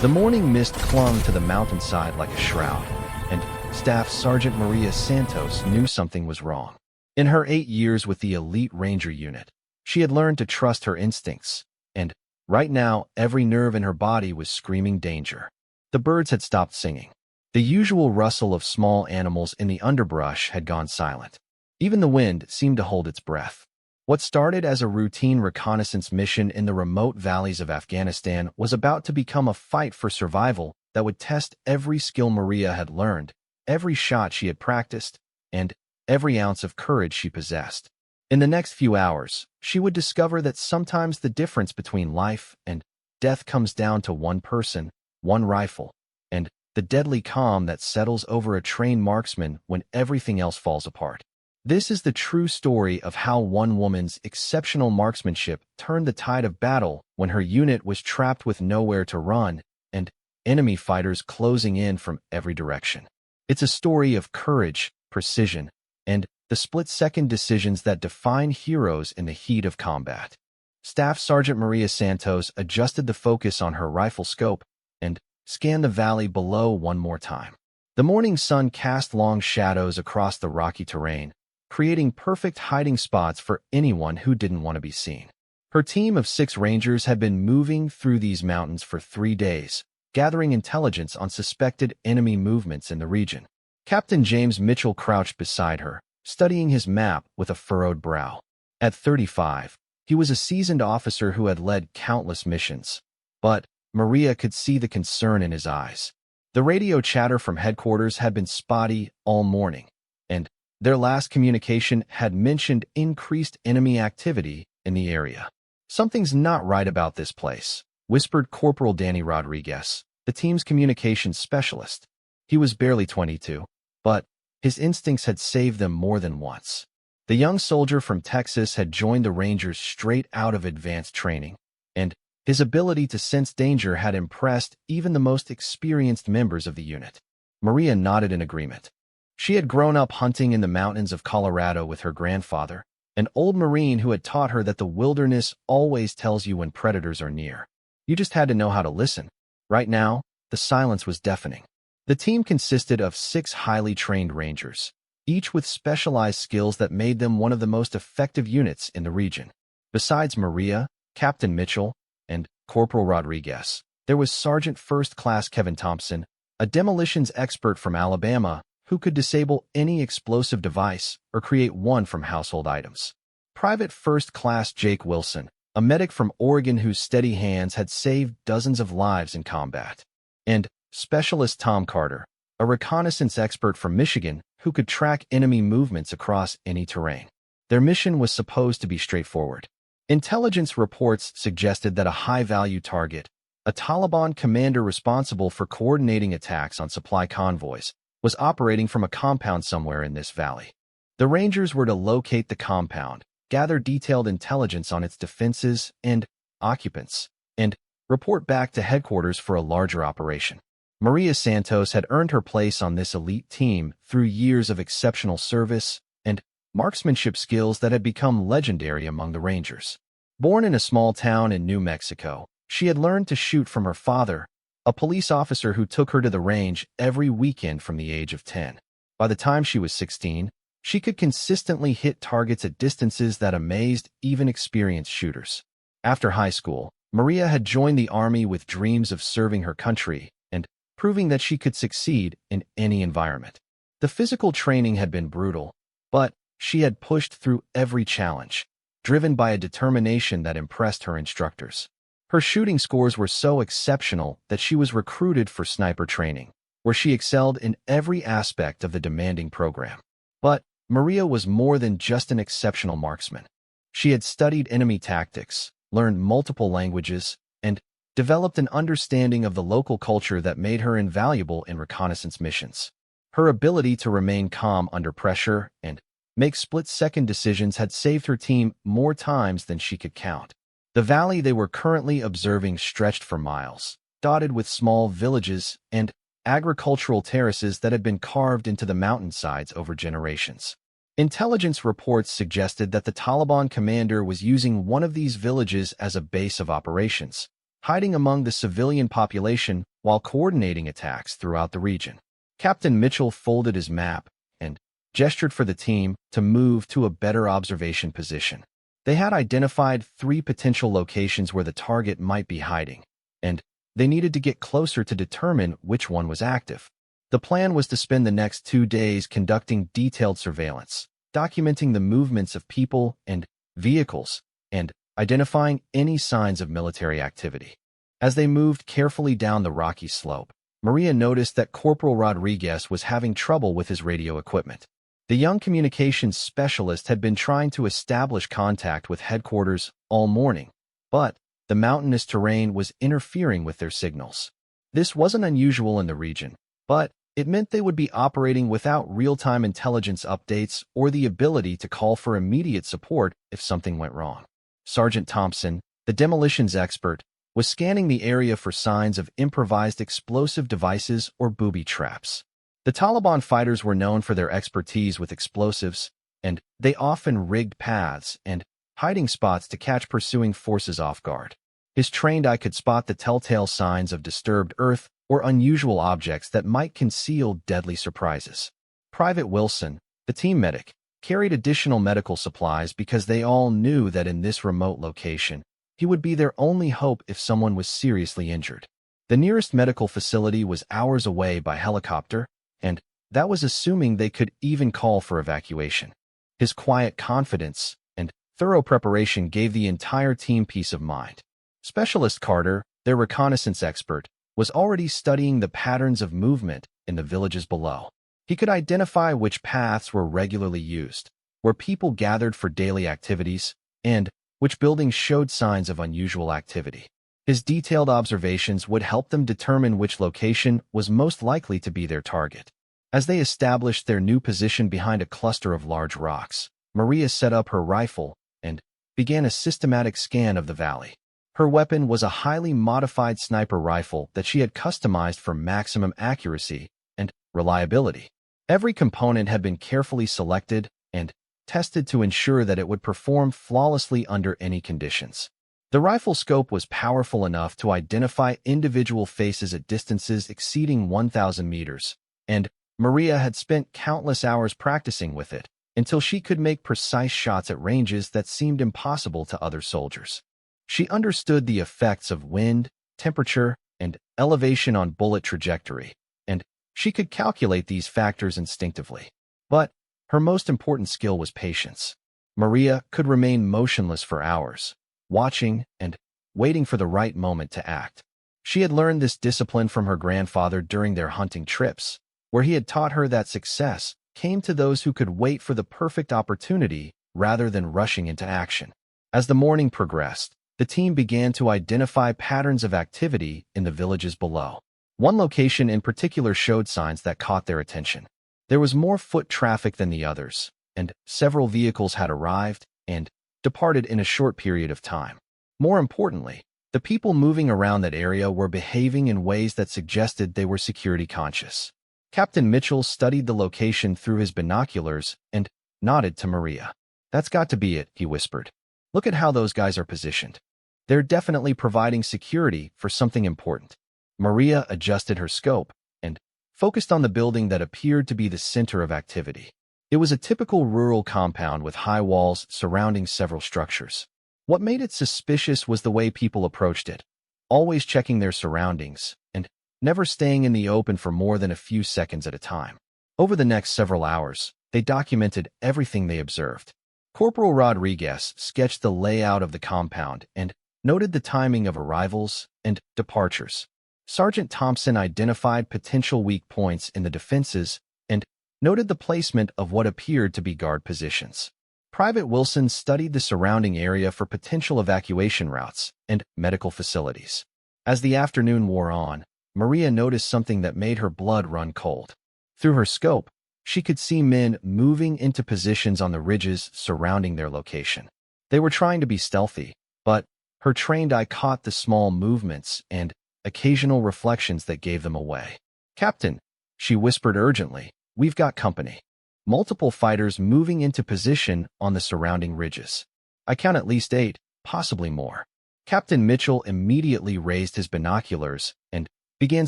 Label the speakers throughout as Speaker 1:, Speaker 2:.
Speaker 1: The morning mist clung to the mountainside like a shroud, and Staff Sergeant Maria Santos knew something was wrong. In her 8 years with the elite Ranger unit, she had learned to trust her instincts, and right now every nerve in her body was screaming danger. The birds had stopped singing. The usual rustle of small animals in the underbrush had gone silent. Even the wind seemed to hold its breath. What started as a routine reconnaissance mission in the remote valleys of Afghanistan was about to become a fight for survival that would test every skill Maria had learned, every shot she had practiced, and every ounce of courage she possessed. In the next few hours, she would discover that sometimes the difference between life and death comes down to one person, one rifle, and the deadly calm that settles over a trained marksman when everything else falls apart. This is the true story of how one woman's exceptional marksmanship turned the tide of battle when her unit was trapped with nowhere to run and enemy fighters closing in from every direction. It's a story of courage, precision, and the split-second decisions that define heroes in the heat of combat. Staff Sergeant Maria Santos adjusted the focus on her rifle scope and scanned the valley below one more time. The morning sun cast long shadows across the rocky terrain, creating perfect hiding spots for anyone who didn't want to be seen. Her team of 6 Rangers had been moving through these mountains for 3 days, gathering intelligence on suspected enemy movements in the region. Captain James Mitchell crouched beside her, studying his map with a furrowed brow. At 35, he was a seasoned officer who had led countless missions, but Maria could see the concern in his eyes. The radio chatter from headquarters had been spotty all morning, and their last communication had mentioned increased enemy activity in the area. "Something's not right about this place," whispered Corporal Danny Rodriguez, the team's communications specialist. He was barely 22, but his instincts had saved them more than once. The young soldier from Texas had joined the Rangers straight out of advanced training, and his ability to sense danger had impressed even the most experienced members of the unit. Maria nodded in agreement. She had grown up hunting in the mountains of Colorado with her grandfather, an old Marine who had taught her that the wilderness always tells you when predators are near. You just had to know how to listen. Right now, the silence was deafening. The team consisted of 6 highly trained Rangers, each with specialized skills that made them one of the most effective units in the region. Besides Maria, Captain Mitchell, and Corporal Rodriguez, there was Sergeant First Class Kevin Thompson, a demolitions expert from Alabama who could disable any explosive device or create one from household items. Private First Class Jake Wilson, a medic from Oregon whose steady hands had saved dozens of lives in combat. And Specialist Tom Carter, a reconnaissance expert from Michigan who could track enemy movements across any terrain. Their mission was supposed to be straightforward. Intelligence reports suggested that a high-value target, a Taliban commander responsible for coordinating attacks on supply convoys, was operating from a compound somewhere in this valley. The Rangers were to locate the compound, gather detailed intelligence on its defenses and occupants, and report back to headquarters for a larger operation. Maria Santos had earned her place on this elite team through years of exceptional service and marksmanship skills that had become legendary among the Rangers. Born in a small town in New Mexico, she had learned to shoot from her father, a police officer who took her to the range every weekend from the age of 10. By the time she was 16, she could consistently hit targets at distances that amazed even experienced shooters. After high school, Maria had joined the Army with dreams of serving her country and proving that she could succeed in any environment. The physical training had been brutal, but she had pushed through every challenge, driven by a determination that impressed her instructors. Her shooting scores were so exceptional that she was recruited for sniper training, where she excelled in every aspect of the demanding program. But Maria was more than just an exceptional marksman. She had studied enemy tactics, learned multiple languages, and developed an understanding of the local culture that made her invaluable in reconnaissance missions. Her ability to remain calm under pressure and make split-second decisions had saved her team more times than she could count. The valley they were currently observing stretched for miles, dotted with small villages and agricultural terraces that had been carved into the mountainsides over generations. Intelligence reports suggested that the Taliban commander was using one of these villages as a base of operations, hiding among the civilian population while coordinating attacks throughout the region. Captain Mitchell folded his map and gestured for the team to move to a better observation position. They had identified 3 potential locations where the target might be hiding, and they needed to get closer to determine which one was active. The plan was to spend the next 2 days conducting detailed surveillance, documenting the movements of people and vehicles, and identifying any signs of military activity. As they moved carefully down the rocky slope, Maria noticed that Corporal Rodriguez was having trouble with his radio equipment. The young communications specialist had been trying to establish contact with headquarters all morning, but the mountainous terrain was interfering with their signals. This wasn't unusual in the region, but it meant they would be operating without real-time intelligence updates or the ability to call for immediate support if something went wrong. Sergeant Thompson, the demolitions expert, was scanning the area for signs of improvised explosive devices or booby traps. The Taliban fighters were known for their expertise with explosives, and they often rigged paths and hiding spots to catch pursuing forces off guard. His trained eye could spot the telltale signs of disturbed earth or unusual objects that might conceal deadly surprises. Private Wilson, the team medic, carried additional medical supplies because they all knew that in this remote location, he would be their only hope if someone was seriously injured. The nearest medical facility was hours away by helicopter, and that was assuming they could even call for evacuation. His quiet confidence and thorough preparation gave the entire team peace of mind. Specialist Carter, their reconnaissance expert, was already studying the patterns of movement in the villages below. He could identify which paths were regularly used, where people gathered for daily activities, and which buildings showed signs of unusual activity. His detailed observations would help them determine which location was most likely to be their target. As they established their new position behind a cluster of large rocks, Maria set up her rifle and began a systematic scan of the valley. Her weapon was a highly modified sniper rifle that she had customized for maximum accuracy and reliability. Every component had been carefully selected and tested to ensure that it would perform flawlessly under any conditions. The rifle scope was powerful enough to identify individual faces at distances exceeding 1,000 meters, and Maria had spent countless hours practicing with it until she could make precise shots at ranges that seemed impossible to other soldiers. She understood the effects of wind, temperature, and elevation on bullet trajectory, and she could calculate these factors instinctively. But her most important skill was patience. Maria could remain motionless for hours, watching and waiting for the right moment to act. She had learned this discipline from her grandfather during their hunting trips, where he had taught her that success came to those who could wait for the perfect opportunity rather than rushing into action. As the morning progressed, the team began to identify patterns of activity in the villages below. One location in particular showed signs that caught their attention. There was more foot traffic than the others, and several vehicles had arrived and departed in a short period of time. More importantly, the people moving around that area were behaving in ways that suggested they were security conscious. Captain Mitchell studied the location through his binoculars and nodded to Maria. "That's got to be it," he whispered. "Look at how those guys are positioned. They're definitely providing security for something important." Maria adjusted her scope and focused on the building that appeared to be the center of activity. It was a typical rural compound with high walls surrounding several structures. What made it suspicious was the way people approached it, always checking their surroundings and never staying in the open for more than a few seconds at a time. Over the next several hours, they documented everything they observed. Corporal Rodriguez sketched the layout of the compound and noted the timing of arrivals and departures. Sergeant Thompson identified potential weak points in the defenses and noted the placement of what appeared to be guard positions. Private Wilson studied the surrounding area for potential evacuation routes and medical facilities. As the afternoon wore on, Maria noticed something that made her blood run cold. Through her scope, she could see men moving into positions on the ridges surrounding their location. They were trying to be stealthy, but her trained eye caught the small movements and occasional reflections that gave them away. "Captain," she whispered urgently, "we've got company. Multiple fighters moving into position on the surrounding ridges. I count at least 8, possibly more." Captain Mitchell immediately raised his binoculars and began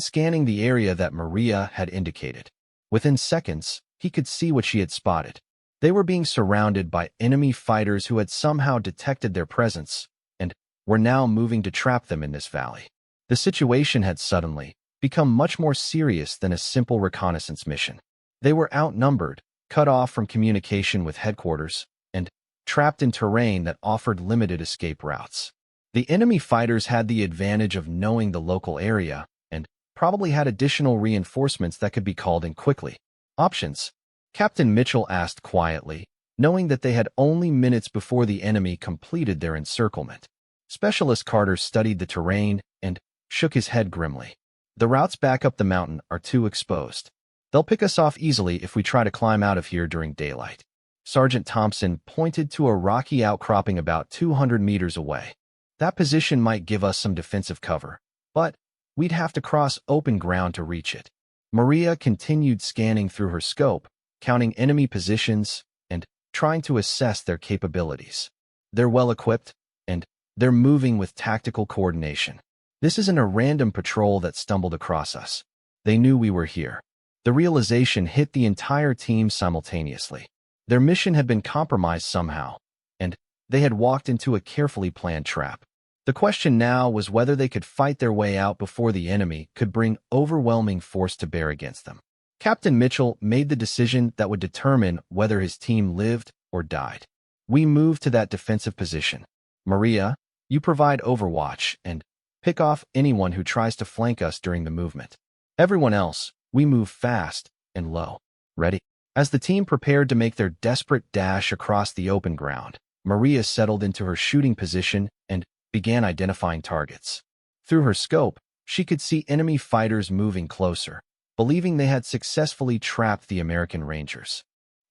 Speaker 1: scanning the area that Maria had indicated. Within seconds, he could see what she had spotted. They were being surrounded by enemy fighters who had somehow detected their presence and were now moving to trap them in this valley. The situation had suddenly become much more serious than a simple reconnaissance mission. They were outnumbered, cut off from communication with headquarters, and trapped in terrain that offered limited escape routes. The enemy fighters had the advantage of knowing the local area and probably had additional reinforcements that could be called in quickly. Options? Captain Mitchell asked quietly, knowing that they had only minutes before the enemy completed their encirclement. Specialist Carter studied the terrain and shook his head grimly. The routes back up the mountain are too exposed. They'll pick us off easily if we try to climb out of here during daylight. Sergeant Thompson pointed to a rocky outcropping about 200 meters away. That position might give us some defensive cover, but we'd have to cross open ground to reach it. Maria continued scanning through her scope, counting enemy positions and trying to assess their capabilities. They're well-equipped, and they're moving with tactical coordination. This isn't a random patrol that stumbled across us. They knew we were here. The realization hit the entire team simultaneously. Their mission had been compromised somehow, and they had walked into a carefully planned trap. The question now was whether they could fight their way out before the enemy could bring overwhelming force to bear against them. Captain Mitchell made the decision that would determine whether his team lived or died. We moved to that defensive position. Maria, you provide overwatch and pick off anyone who tries to flank us during the movement. Everyone else, we move fast and low. Ready? As the team prepared to make their desperate dash across the open ground, Maria settled into her shooting position and began identifying targets. Through her scope, she could see enemy fighters moving closer, believing they had successfully trapped the American Rangers.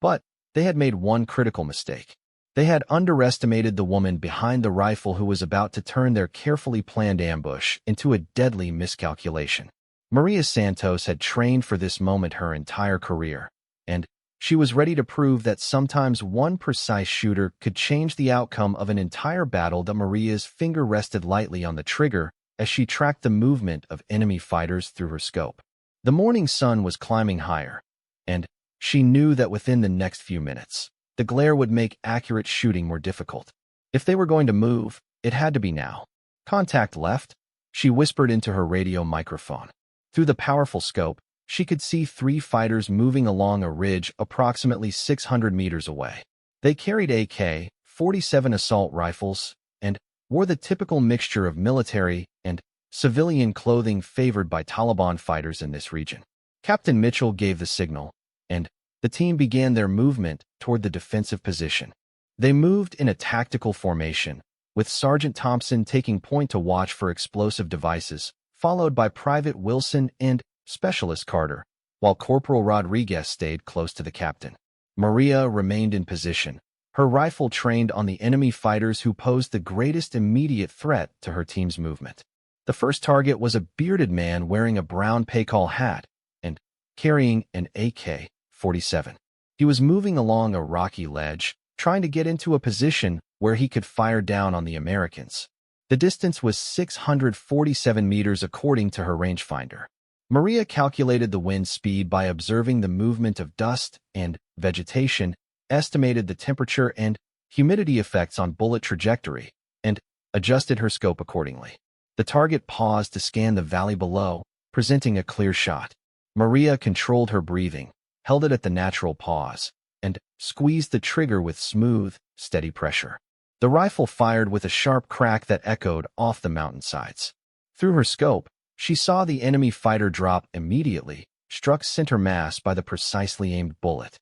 Speaker 1: But they had made one critical mistake. They had underestimated the woman behind the rifle who was about to turn their carefully planned ambush into a deadly miscalculation. Maria Santos had trained for this moment her entire career, and she was ready to prove that sometimes one precise shooter could change the outcome of an entire battle. That Maria's finger rested lightly on the trigger as she tracked the movement of enemy fighters through her scope. The morning sun was climbing higher, and she knew that within the next few minutes, the glare would make accurate shooting more difficult. If they were going to move, it had to be now. Contact left, she whispered into her radio microphone. Through the powerful scope, she could see 3 fighters moving along a ridge approximately 600 meters away. They carried AK-47 assault rifles and wore the typical mixture of military and civilian clothing favored by Taliban fighters in this region. Captain Mitchell gave the signal, and the team began their movement toward the defensive position. They moved in a tactical formation, with Sergeant Thompson taking point to watch for explosive devices, followed by Private Wilson and Specialist Carter, while Corporal Rodriguez stayed close to the captain. Maria remained in position, her rifle trained on the enemy fighters who posed the greatest immediate threat to her team's movement. The first target was a bearded man wearing a brown Paycall hat and carrying an AK-47. He was moving along a rocky ledge, trying to get into a position where he could fire down on the Americans. The distance was 647 meters according to her rangefinder. Maria calculated the wind speed by observing the movement of dust and vegetation, estimated the temperature and humidity effects on bullet trajectory, and adjusted her scope accordingly. The target paused to scan the valley below, presenting a clear shot. Maria controlled her breathing, held it at the natural pause, and squeezed the trigger with smooth, steady pressure. The rifle fired with a sharp crack that echoed off the mountainsides. Through her scope, she saw the enemy fighter drop immediately, struck center mass by the precisely aimed bullet.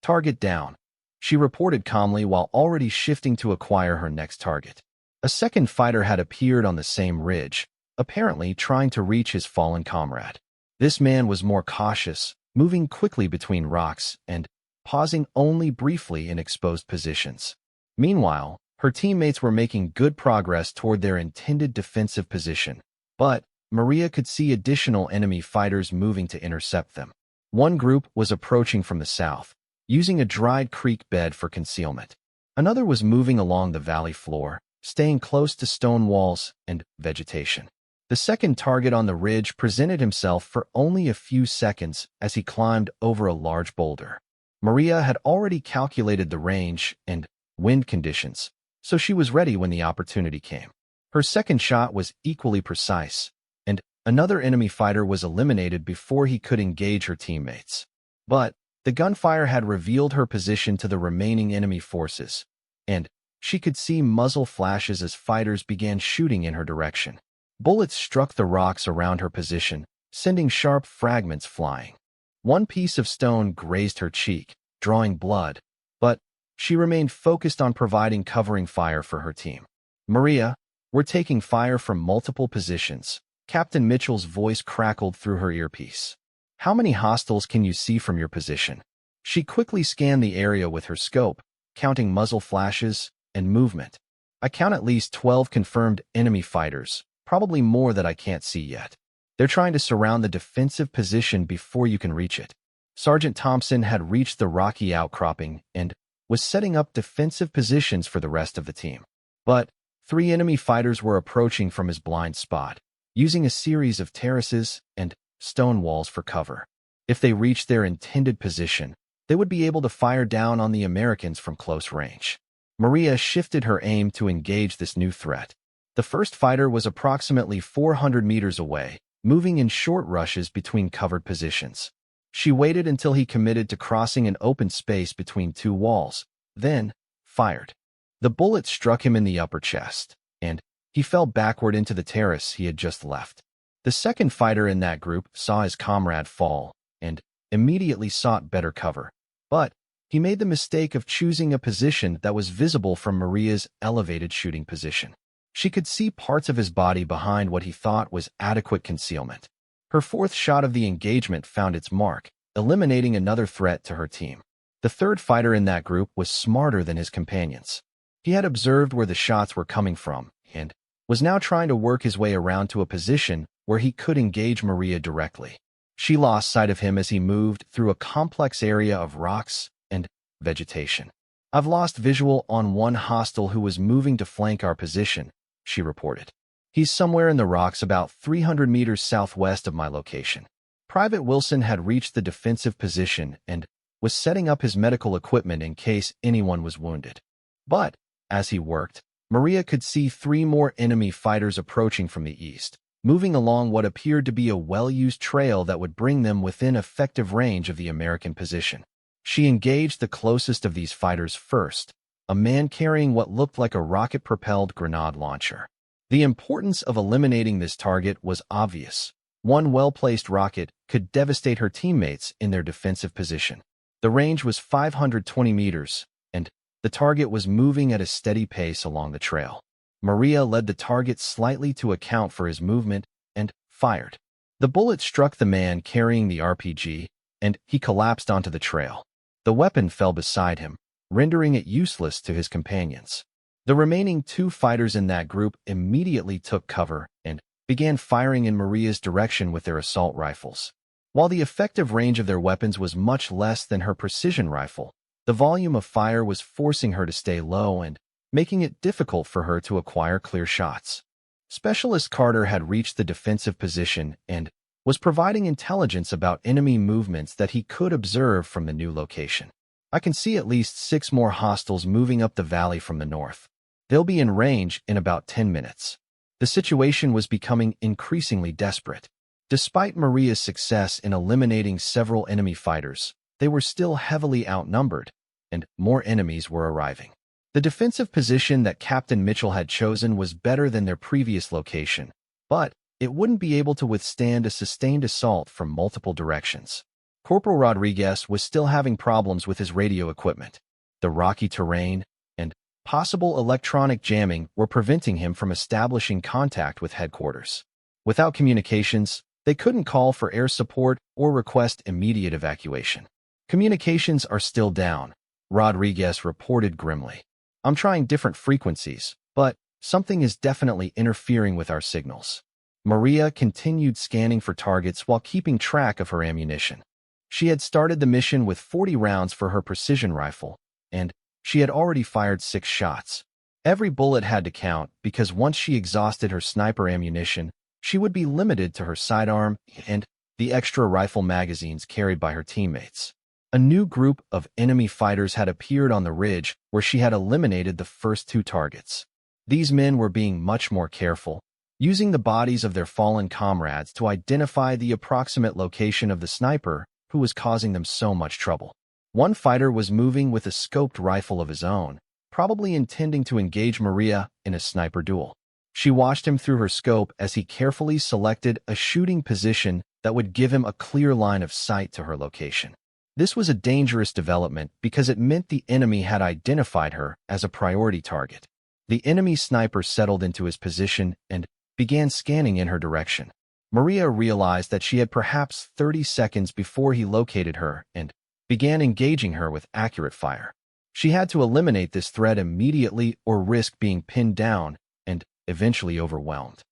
Speaker 1: Target down, she reported calmly while already shifting to acquire her next target. A second fighter had appeared on the same ridge, apparently trying to reach his fallen comrade. This man was more cautious, moving quickly between rocks and pausing only briefly in exposed positions. Meanwhile, her teammates were making good progress toward their intended defensive position, but Maria could see additional enemy fighters moving to intercept them. One group was approaching from the south, using a dried creek bed for concealment. Another was moving along the valley floor, staying close to stone walls and vegetation. The second target on the ridge presented himself for only a few seconds as he climbed over a large boulder. Maria had already calculated the range and wind conditions, so she was ready when the opportunity came. Her second shot was equally precise, and another enemy fighter was eliminated before he could engage her teammates. But the gunfire had revealed her position to the remaining enemy forces, and she could see muzzle flashes as fighters began shooting in her direction. Bullets struck the rocks around her position, sending sharp fragments flying. One piece of stone grazed her cheek, drawing blood, but she remained focused on providing covering fire for her team. "Maria, we're taking fire from multiple positions." Captain Mitchell's voice crackled through her earpiece. "How many hostiles can you see from your position?" She quickly scanned the area with her scope, counting muzzle flashes and movement. "I count at least 12 confirmed enemy fighters, probably more that I can't see yet. They're trying to surround the defensive position before you can reach it." Sergeant Thompson had reached the rocky outcropping and was setting up defensive positions for the rest of the team. But 3 enemy fighters were approaching from his blind spot, using a series of terraces and stone walls for cover. If they reached their intended position, they would be able to fire down on the Americans from close range. Maria shifted her aim to engage this new threat. The first fighter was approximately 400 meters away, moving in short rushes between covered positions. She waited until he committed to crossing an open space between 2 walls, then fired. The bullet struck him in the upper chest, and he fell backward into the terrace he had just left. The second fighter in that group saw his comrade fall and immediately sought better cover, but he made the mistake of choosing a position that was visible from Maria's elevated shooting position. She could see parts of his body behind what he thought was adequate concealment. Her fourth shot of the engagement found its mark, eliminating another threat to her team. The third fighter in that group was smarter than his companions. He had observed where the shots were coming from and was now trying to work his way around to a position where he could engage Maria directly. She lost sight of him as he moved through a complex area of rocks and vegetation. "I've lost visual on one hostile who was moving to flank our position," she reported. "He's somewhere in the rocks about 300 meters southwest of my location." Private Wilson had reached the defensive position and was setting up his medical equipment in case anyone was wounded. But, as he worked, Maria could see 3 more enemy fighters approaching from the east, moving along what appeared to be a well-used trail that would bring them within effective range of the American position. She engaged the closest of these fighters first, a man carrying what looked like a rocket-propelled grenade launcher. The importance of eliminating this target was obvious. One well-placed rocket could devastate her teammates in their defensive position. The range was 520 meters, and the target was moving at a steady pace along the trail. Maria led the target slightly to account for his movement and fired. The bullet struck the man carrying the RPG, and he collapsed onto the trail. The weapon fell beside him, rendering it useless to his companions. The remaining 2 fighters in that group immediately took cover and began firing in Maria's direction with their assault rifles. While the effective range of their weapons was much less than her precision rifle, the volume of fire was forcing her to stay low and making it difficult for her to acquire clear shots. Specialist Carter had reached the defensive position and was providing intelligence about enemy movements that he could observe from the new location. "I can see at least 6 more hostiles moving up the valley from the north. They'll be in range in about 10 minutes. The situation was becoming increasingly desperate. Despite Maria's success in eliminating several enemy fighters, they were still heavily outnumbered, and more enemies were arriving. The defensive position that Captain Mitchell had chosen was better than their previous location, but it wouldn't be able to withstand a sustained assault from multiple directions. Corporal Rodriguez was still having problems with his radio equipment. The rocky terrain and possible electronic jamming were preventing him from establishing contact with headquarters. Without communications, they couldn't call for air support or request immediate evacuation. "Communications are still down," Rodriguez reported grimly. "I'm trying different frequencies, but something is definitely interfering with our signals." Maria continued scanning for targets while keeping track of her ammunition. She had started the mission with 40 rounds for her precision rifle, and she had already fired 6 shots. Every bullet had to count because once she exhausted her sniper ammunition, she would be limited to her sidearm and the extra rifle magazines carried by her teammates. A new group of enemy fighters had appeared on the ridge where she had eliminated the first two targets. These men were being much more careful, using the bodies of their fallen comrades to identify the approximate location of the sniper who was causing them so much trouble. One fighter was moving with a scoped rifle of his own, probably intending to engage Maria in a sniper duel. She watched him through her scope as he carefully selected a shooting position that would give him a clear line of sight to her location. This was a dangerous development because it meant the enemy had identified her as a priority target. The enemy sniper settled into his position and began scanning in her direction. Maria realized that she had perhaps 30 seconds before he located her and began engaging her with accurate fire. She had to eliminate this threat immediately or risk being pinned down and eventually overwhelmed.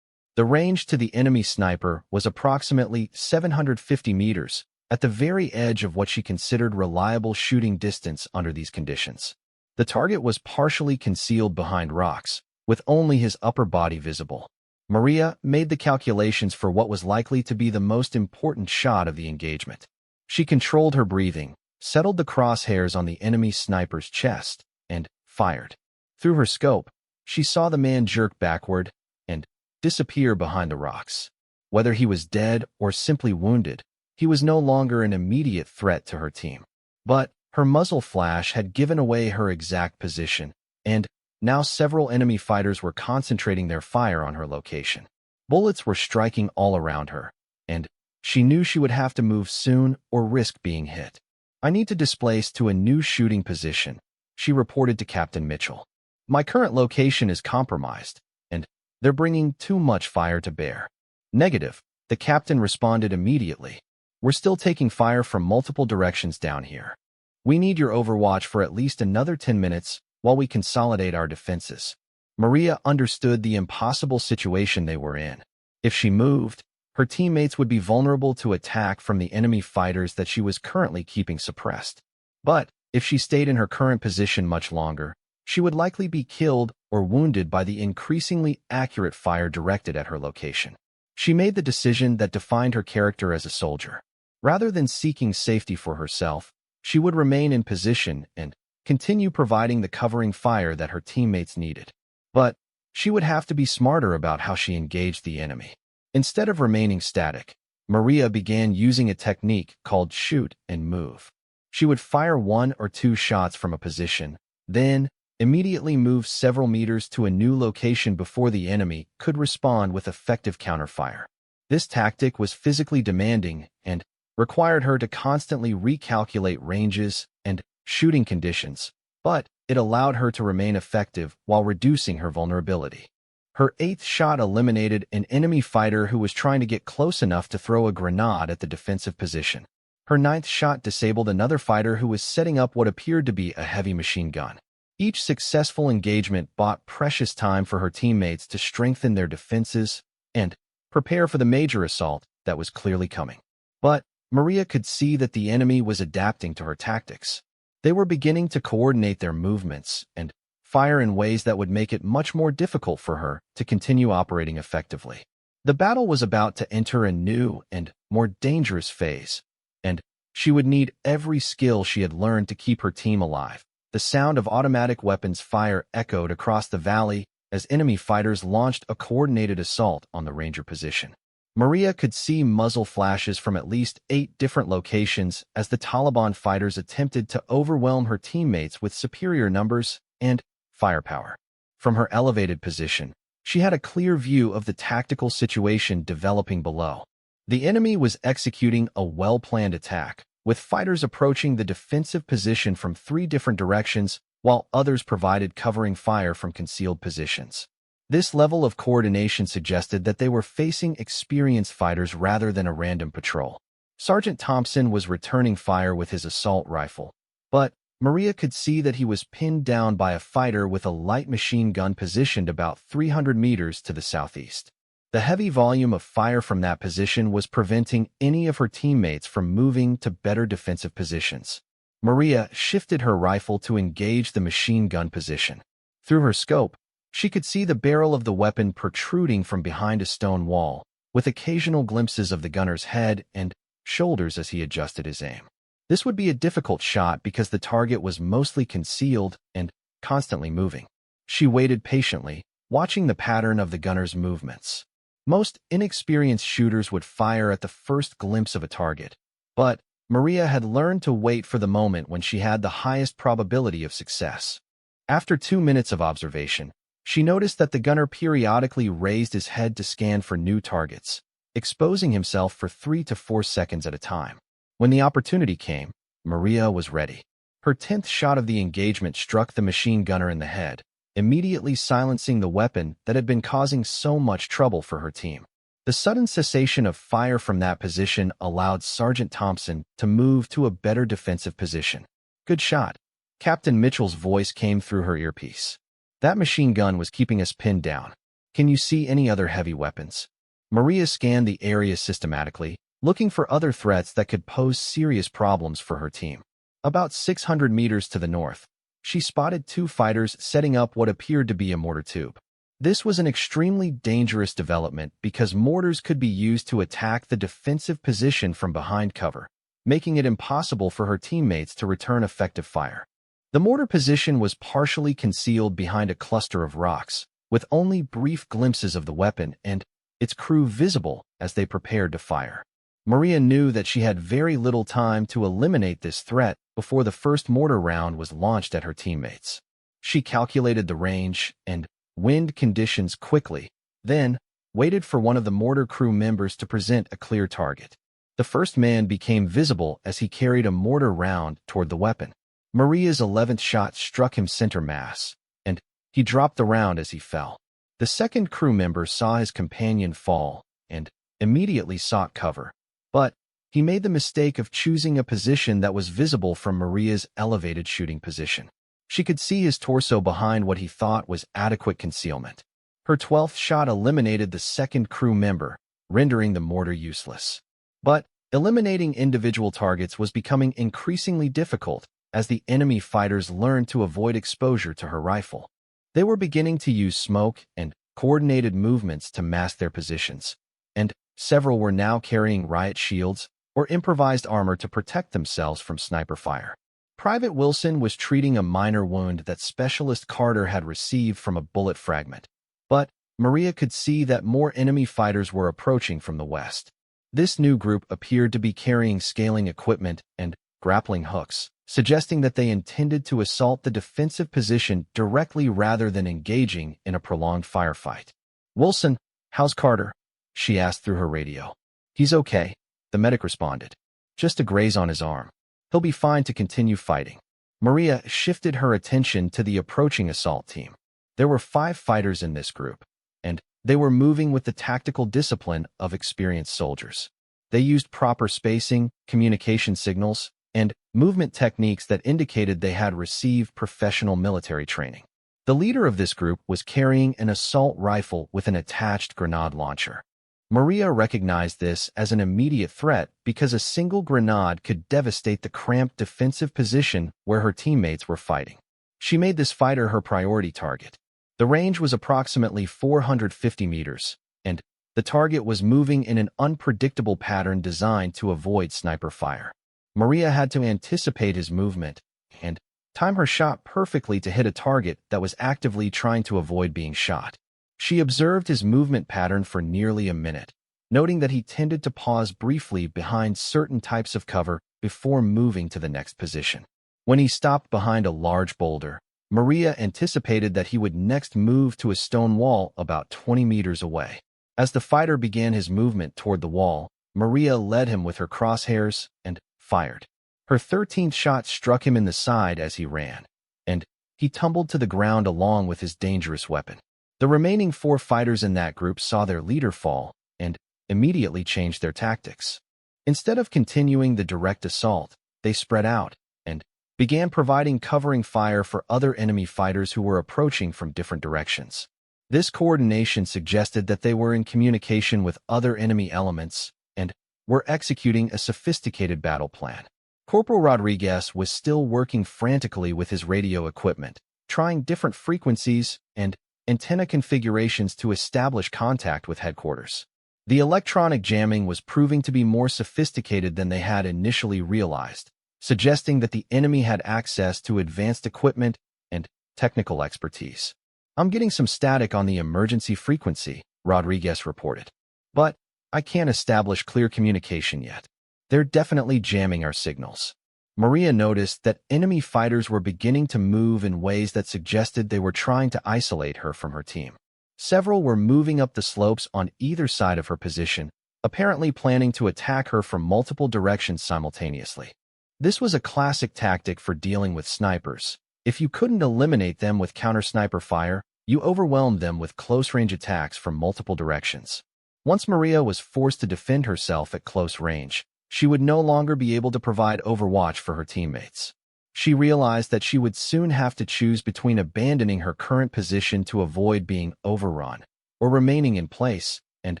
Speaker 1: The range to the enemy sniper was approximately 750 meters, at the very edge of what she considered reliable shooting distance under these conditions. The target was partially concealed behind rocks, with only his upper body visible. Maria made the calculations for what was likely to be the most important shot of the engagement. She controlled her breathing, settled the crosshairs on the enemy sniper's chest, and fired. Through her scope, she saw the man jerk backward and disappear behind the rocks. Whether he was dead or simply wounded, he was no longer an immediate threat to her team. But her muzzle flash had given away her exact position, and now several enemy fighters were concentrating their fire on her location. Bullets were striking all around her, and she knew she would have to move soon or risk being hit. "I need to displace to a new shooting position," she reported to Captain Mitchell. "My current location is compromised, and they're bringing too much fire to bear." "Negative," the captain responded immediately. "We're still taking fire from multiple directions down here. We need your overwatch for at least another 10 minutes while we consolidate our defenses." Maria understood the impossible situation they were in. If she moved, her teammates would be vulnerable to attack from the enemy fighters that she was currently keeping suppressed. But if she stayed in her current position much longer, she would likely be killed or wounded by the increasingly accurate fire directed at her location. She made the decision that defined her character as a soldier. Rather than seeking safety for herself, she would remain in position and continue providing the covering fire that her teammates needed. But she would have to be smarter about how she engaged the enemy. Instead of remaining static, Maria began using a technique called shoot and move. She would fire 1 or 2 shots from a position, then immediately move several meters to a new location before the enemy could respond with effective counterfire. This tactic was physically demanding and required her to constantly recalculate ranges and shooting conditions, but it allowed her to remain effective while reducing her vulnerability. Her 8th shot eliminated an enemy fighter who was trying to get close enough to throw a grenade at the defensive position. Her 9th shot disabled another fighter who was setting up what appeared to be a heavy machine gun. Each successful engagement bought precious time for her teammates to strengthen their defenses and prepare for the major assault that was clearly coming. But Maria could see that the enemy was adapting to her tactics. They were beginning to coordinate their movements and fire in ways that would make it much more difficult for her to continue operating effectively. The battle was about to enter a new and more dangerous phase, and she would need every skill she had learned to keep her team alive. The sound of automatic weapons fire echoed across the valley as enemy fighters launched a coordinated assault on the ranger position. Maria could see muzzle flashes from at least 8 different locations as the Taliban fighters attempted to overwhelm her teammates with superior numbers and firepower. From her elevated position, she had a clear view of the tactical situation developing below. The enemy was executing a well-planned attack, with fighters approaching the defensive position from 3 different directions, while others provided covering fire from concealed positions. This level of coordination suggested that they were facing experienced fighters rather than a random patrol. Sergeant Thompson was returning fire with his assault rifle, but Maria could see that he was pinned down by a fighter with a light machine gun positioned about 300 meters to the southeast. The heavy volume of fire from that position was preventing any of her teammates from moving to better defensive positions. Maria shifted her rifle to engage the machine gun position. Through her scope, she could see the barrel of the weapon protruding from behind a stone wall, with occasional glimpses of the gunner's head and shoulders as he adjusted his aim. This would be a difficult shot because the target was mostly concealed and constantly moving. She waited patiently, watching the pattern of the gunner's movements. Most inexperienced shooters would fire at the first glimpse of a target, but Maria had learned to wait for the moment when she had the highest probability of success. After 2 minutes of observation, she noticed that the gunner periodically raised his head to scan for new targets, exposing himself for 3 to 4 seconds at a time. When the opportunity came, Maria was ready. Her 10th shot of the engagement struck the machine gunner in the head, immediately silencing the weapon that had been causing so much trouble for her team. The sudden cessation of fire from that position allowed Sergeant Thompson to move to a better defensive position. "Good shot." Captain Mitchell's voice came through her earpiece. "That machine gun was keeping us pinned down. Can you see any other heavy weapons?" Maria scanned the area systematically, looking for other threats that could pose serious problems for her team. About 600 meters to the north, she spotted 2 fighters setting up what appeared to be a mortar tube. This was an extremely dangerous development because mortars could be used to attack the defensive position from behind cover, making it impossible for her teammates to return effective fire. The mortar position was partially concealed behind a cluster of rocks, with only brief glimpses of the weapon and its crew visible as they prepared to fire. Maria knew that she had very little time to eliminate this threat before the first mortar round was launched at her teammates. She calculated the range and wind conditions quickly, then waited for one of the mortar crew members to present a clear target. The first man became visible as he carried a mortar round toward the weapon. Maria's 11th shot struck him center mass, and he dropped the round as he fell. The second crew member saw his companion fall and immediately sought cover, but he made the mistake of choosing a position that was visible from Maria's elevated shooting position. She could see his torso behind what he thought was adequate concealment. Her 12th shot eliminated the second crew member, rendering the mortar useless. But eliminating individual targets was becoming increasingly difficult as the enemy fighters learned to avoid exposure to her rifle. They were beginning to use smoke and coordinated movements to mask their positions, and several were now carrying riot shields or improvised armor to protect themselves from sniper fire. Private Wilson was treating a minor wound that Specialist Carter had received from a bullet fragment, but Maria could see that more enemy fighters were approaching from the west. This new group appeared to be carrying scaling equipment and grappling hooks, suggesting that they intended to assault the defensive position directly rather than engaging in a prolonged firefight. "Wilson, how's Carter?" she asked through her radio. "He's okay," the medic responded. "Just a graze on his arm. He'll be fine to continue fighting." Maria shifted her attention to the approaching assault team. There were 5 fighters in this group, and they were moving with the tactical discipline of experienced soldiers. They used proper spacing, communication signals, and movement techniques that indicated they had received professional military training. The leader of this group was carrying an assault rifle with an attached grenade launcher. Maria recognized this as an immediate threat because a single grenade could devastate the cramped defensive position where her teammates were fighting. She made this fighter her priority target. The range was approximately 450 meters, and the target was moving in an unpredictable pattern designed to avoid sniper fire. Maria had to anticipate his movement and time her shot perfectly to hit a target that was actively trying to avoid being shot. She observed his movement pattern for nearly a minute, noting that he tended to pause briefly behind certain types of cover before moving to the next position. When he stopped behind a large boulder, Maria anticipated that he would next move to a stone wall about 20 meters away. As the fighter began his movement toward the wall, Maria led him with her crosshairs and fired. Her 13th shot struck him in the side as he ran, and he tumbled to the ground along with his dangerous weapon. The remaining 4 fighters in that group saw their leader fall and immediately changed their tactics. Instead of continuing the direct assault, they spread out and began providing covering fire for other enemy fighters who were approaching from different directions. This coordination suggested that they were in communication with other enemy elements and were executing a sophisticated battle plan. Corporal Rodriguez was still working frantically with his radio equipment, trying different frequencies and antenna configurations to establish contact with headquarters. The electronic jamming was proving to be more sophisticated than they had initially realized, suggesting that the enemy had access to advanced equipment and technical expertise. "I'm getting some static on the emergency frequency," Rodriguez reported. "But I can't establish clear communication yet. They're definitely jamming our signals." Maria noticed that enemy fighters were beginning to move in ways that suggested they were trying to isolate her from her team. Several were moving up the slopes on either side of her position, apparently planning to attack her from multiple directions simultaneously. This was a classic tactic for dealing with snipers. If you couldn't eliminate them with counter-sniper fire, you overwhelmed them with close-range attacks from multiple directions. Once Maria was forced to defend herself at close range, she would no longer be able to provide overwatch for her teammates. She realized that she would soon have to choose between abandoning her current position to avoid being overrun, or remaining in place and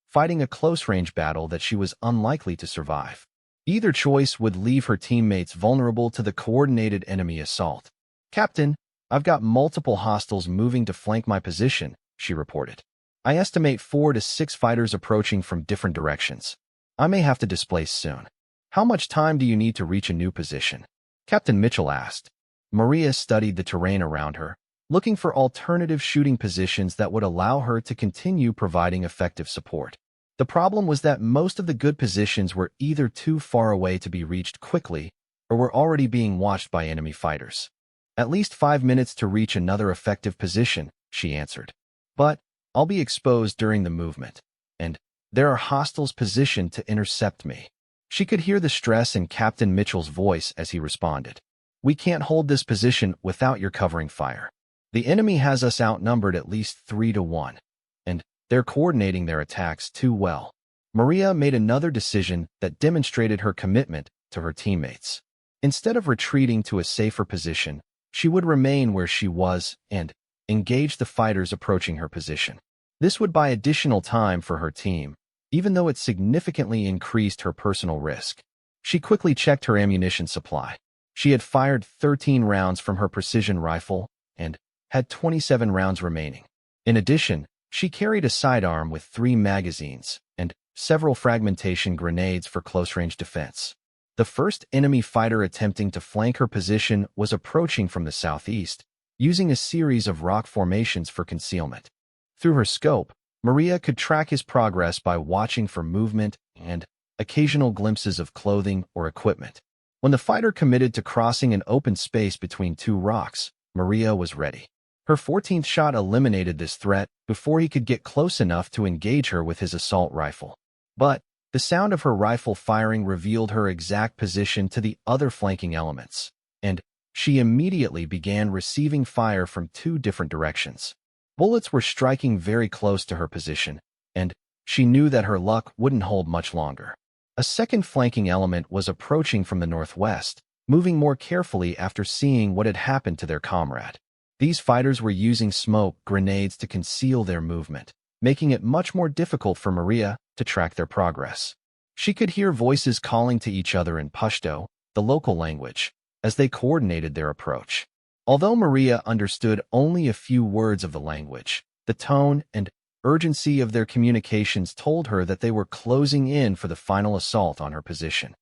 Speaker 1: fighting a close-range battle that she was unlikely to survive. Either choice would leave her teammates vulnerable to the coordinated enemy assault. "Captain, I've got multiple hostiles moving to flank my position," she reported. "I estimate 4 to 6 fighters approaching from different directions. I may have to displace soon." "How much time do you need to reach a new position?" Captain Mitchell asked. Maria studied the terrain around her, looking for alternative shooting positions that would allow her to continue providing effective support. The problem was that most of the good positions were either too far away to be reached quickly or were already being watched by enemy fighters. "At least 5 minutes to reach another effective position," she answered. "But I'll be exposed during the movement, and there are hostiles positioned to intercept me." She could hear the stress in Captain Mitchell's voice as he responded. "We can't hold this position without your covering fire. The enemy has us outnumbered at least 3 to 1, and they're coordinating their attacks too well." Maria made another decision that demonstrated her commitment to her teammates. Instead of retreating to a safer position, she would remain where she was and engage the fighters approaching her position. This would buy additional time for her team, even though it significantly increased her personal risk. She quickly checked her ammunition supply. She had fired 13 rounds from her precision rifle and had 27 rounds remaining. In addition, she carried a sidearm with 3 magazines and several fragmentation grenades for close-range defense. The first enemy fighter attempting to flank her position was approaching from the southeast, using a series of rock formations for concealment. Through her scope, Maria could track his progress by watching for movement and occasional glimpses of clothing or equipment. When the fighter committed to crossing an open space between 2 rocks, Maria was ready. Her 14th shot eliminated this threat before he could get close enough to engage her with his assault rifle. But the sound of her rifle firing revealed her exact position to the other flanking elements, and she immediately began receiving fire from 2 different directions. Bullets were striking very close to her position, and she knew that her luck wouldn't hold much longer. A second flanking element was approaching from the northwest, moving more carefully after seeing what had happened to their comrade. These fighters were using smoke grenades to conceal their movement, making it much more difficult for Maria to track their progress. She could hear voices calling to each other in Pashto, the local language, as they coordinated their approach. Although Maria understood only a few words of the language, the tone and urgency of their communications told her that they were closing in for the final assault on her position.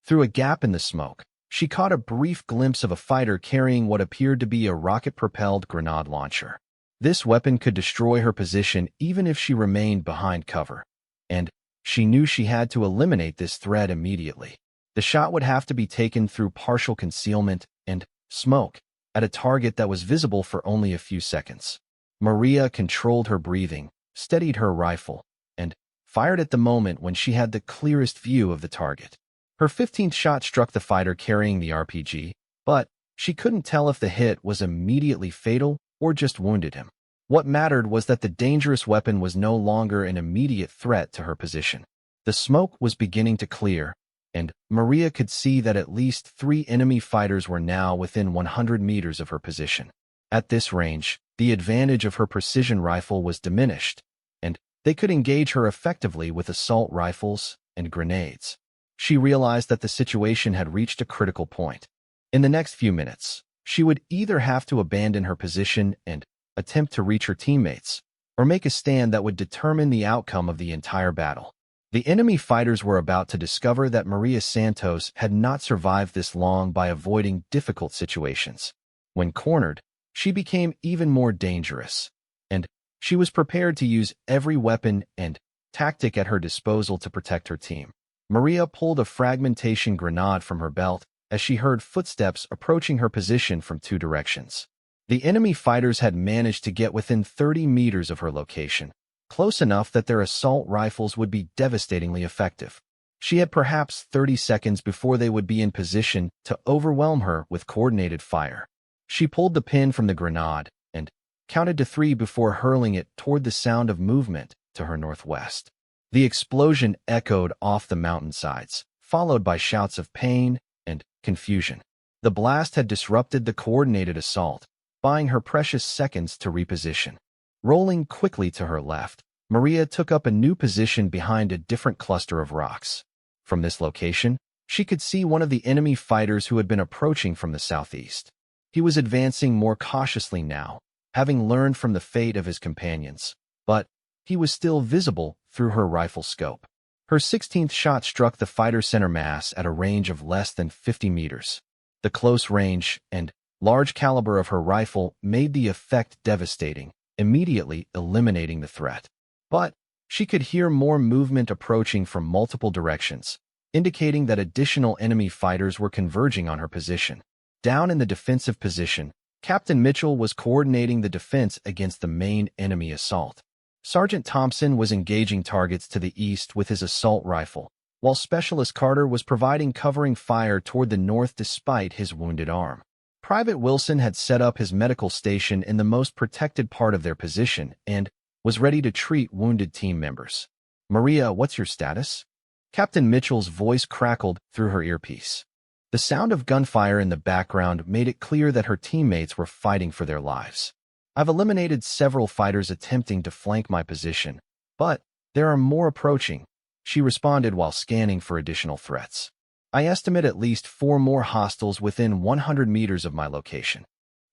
Speaker 1: Through a gap in the smoke, she caught a brief glimpse of a fighter carrying what appeared to be a rocket-propelled grenade launcher. This weapon could destroy her position even if she remained behind cover, and she knew she had to eliminate this threat immediately. The shot would have to be taken through partial concealment and smoke at a target that was visible for only a few seconds. Maria controlled her breathing, steadied her rifle, and fired at the moment when she had the clearest view of the target. Her 15th shot struck the fighter carrying the RPG, but she couldn't tell if the hit was immediately fatal or just wounded him. What mattered was that the dangerous weapon was no longer an immediate threat to her position. The smoke was beginning to clear, and Maria could see that at least 3 enemy fighters were now within 100 meters of her position. At this range, the advantage of her precision rifle was diminished, and they could engage her effectively with assault rifles and grenades. She realized that the situation had reached a critical point. In the next few minutes, She would either have to abandon her position and attempt to reach her teammates, or make a stand that would determine the outcome of the entire battle. The enemy fighters were about to discover that Maria Santos had not survived this long by avoiding difficult situations. When cornered, she became even more dangerous, and she was prepared to use every weapon and tactic at her disposal to protect her team. Maria pulled a fragmentation grenade from her belt as she heard footsteps approaching her position from two directions. The enemy fighters had managed to get within 30 meters of her location, close enough that their assault rifles would be devastatingly effective. She had perhaps 30 seconds before they would be in position to overwhelm her with coordinated fire. She pulled the pin from the grenade and counted to 3 before hurling it toward the sound of movement to her northwest. The explosion echoed off the mountainsides, followed by shouts of pain and confusion. The blast had disrupted the coordinated assault, buying her precious seconds to reposition. Rolling quickly to her left, Maria took up a new position behind a different cluster of rocks. From this location, she could see one of the enemy fighters who had been approaching from the southeast. He was advancing more cautiously now, having learned from the fate of his companions, but he was still visible through her rifle scope. Her 16th shot struck the fighter's center mass at a range of less than 50 meters. The close range and large caliber of her rifle made the effect devastating, immediately eliminating the threat. But she could hear more movement approaching from multiple directions, indicating that additional enemy fighters were converging on her position. Down in the defensive position, Captain Mitchell was coordinating the defense against the main enemy assault. Sergeant Thompson was engaging targets to the east with his assault rifle, while Specialist Carter was providing covering fire toward the north despite his wounded arm. Private Wilson had set up his medical station in the most protected part of their position and was ready to treat wounded team members. "Maria, what's your status?" Captain Mitchell's voice crackled through her earpiece. The sound of gunfire in the background made it clear that her teammates were fighting for their lives. "I've eliminated several fighters attempting to flank my position, but there are more approaching," she responded while scanning for additional threats. "I estimate at least 4 more hostiles within 100 meters of my location.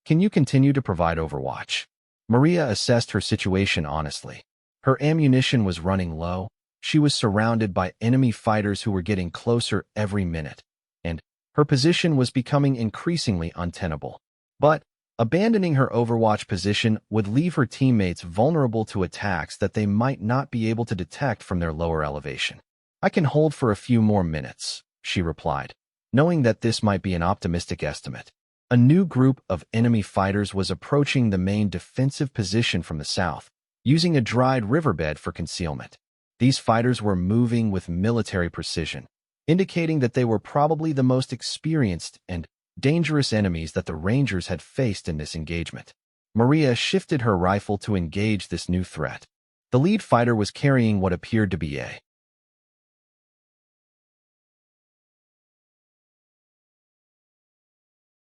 Speaker 1: Can you continue to provide overwatch?" Maria assessed her situation honestly. Her ammunition was running low, she was surrounded by enemy fighters who were getting closer every minute, and her position was becoming increasingly untenable. But abandoning her overwatch position would leave her teammates vulnerable to attacks that they might not be able to detect from their lower elevation. "I can hold for a few more minutes," she replied, knowing that this might be an optimistic estimate. A new group of enemy fighters was approaching the main defensive position from the south, using a dried riverbed for concealment. These fighters were moving with military precision, indicating that they were probably the most experienced and dangerous enemies that the Rangers had faced in this engagement. Maria shifted her rifle to engage this new threat. The lead fighter was carrying what appeared to be a